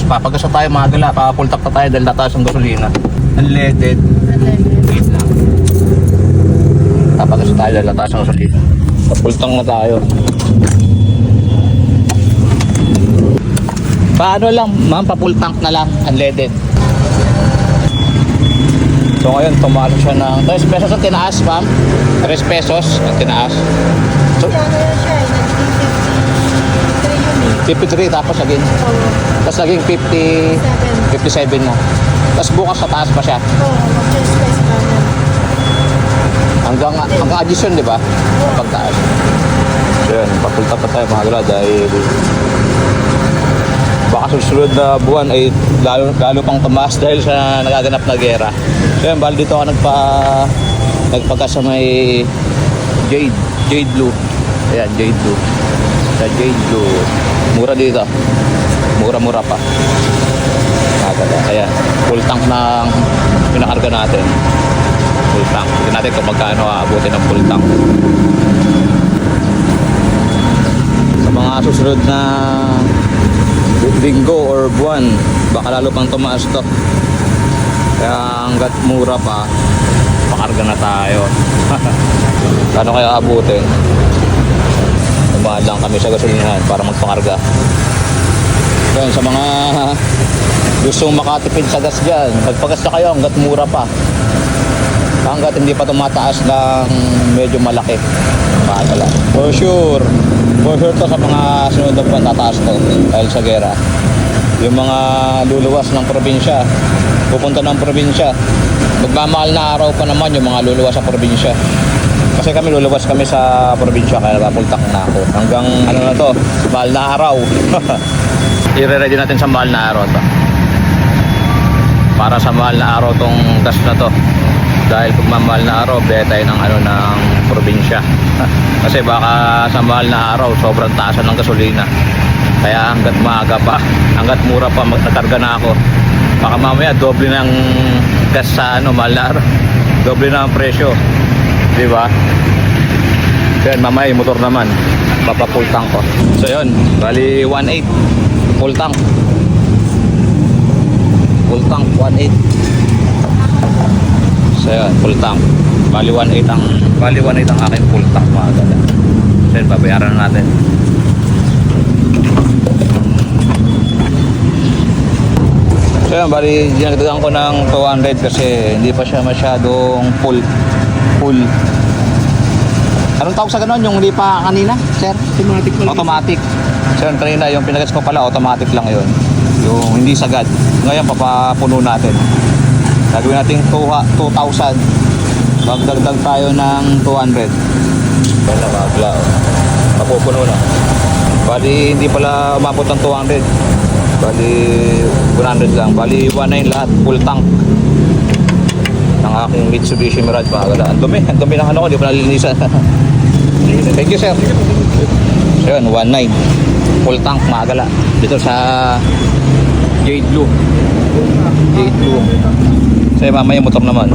pa. Pagkasa tayo mga gala, papultak pa tayo dahil tataas ang gasolina. Unleaded. Wait lang. Papagkasa tayo dahil tataas ang gasolina. Papultang na tayo. Paano lang, ma'am, pa-full tank na lang, unleaded. So ngayon, tumaas siya ng 3 pesos ang tinaas, ma'am. 3 pesos ang tinaas. So, 53 tapos naging tapos naging 57 na. Tapos bukas sa taas pa siya. Hanggang addition, di ba? Pagtaas. So yun, papulta pa tayo mga gala dahil baka susunod na buwan ay lalo pang tumaas dahil sa nagaganap na gera. So yan, bali dito ako nagpagka sa may Jade Blue. Ayan, Jade Blue. Sa Jade Blue. Mura dito. Mura pa. Ayan, full tank ng pinakarga natin. Full tank. Hindi natin kung magkano aabutin ng full tank. Sa mga susunod na linggo or buwan, baka lalo pang tumaas to. Kaya hanggat mura pa, pakarga na tayo. Ano kaya abutin? Tumaan lang kami sa gasolinahan para magpakarga. Yan, sa mga gustong makatipid sa gas dyan, magpagas na kayo hanggat mura pa. Hanggat hindi pa tumataas ng medyo malaki. Pakala. For sure to sa mga sunod na buwan tataas to dahil sa gera. Yung mga luluwas ng probinsya, pupunta ng probinsya, magmamahal na araw pa naman yung mga luluwas sa probinsya. Kasi kami luluwas kami sa probinsya kaya napultak na ako. Hanggang ano na to, mahal na araw. I-ready natin sa mahal na araw to. Para sa mahal na araw tong gas na to. Dahil pag mamahal na araw, biya tayo ng ng probinsya. Kasi baka sa mahal na araw, sobrang taasan ng gasolina. Kaya hanggat maaga pa, hanggat mura pa, nagkarga na ako. Baka mamaya, doble ng gas sa mahal na araw. Doble na ang presyo. Diba? Yan, mamaya yung motor naman. Papafull tank ko. So yun, bali 1.8. Full tank. Full tank, 1.8. So yun, full tank. Bali 1.8 ang aking full tank mga gala. So yun, babayaran na natin. So yun, bali dinagdagan ko ng 200 kasi hindi pa siya masyadong full. Anong tawag sa ganon? Yung hindi pa kanina, sir? Automatic. So yun, kanina yung pinagas ko pala, automatic lang yun. Yung hindi sagad. Ngayon, papapuno natin. Gagawin natin 2,000. Magdagdag tayo ng 200. Wala magla. Mapupuno na. Bali hindi pala umabot ng 200. Bali 100 lang. Bali 1.9 lahat. Full tank. Ng aking Mitsubishi Mirage mga gala. Ang dumi ng ko. Di pa nalilinisan. Thank you sir. So yun, 1.9. Full tank mga gala. Dito sa Jade Blue. Jade Blue. So mamaya motor naman.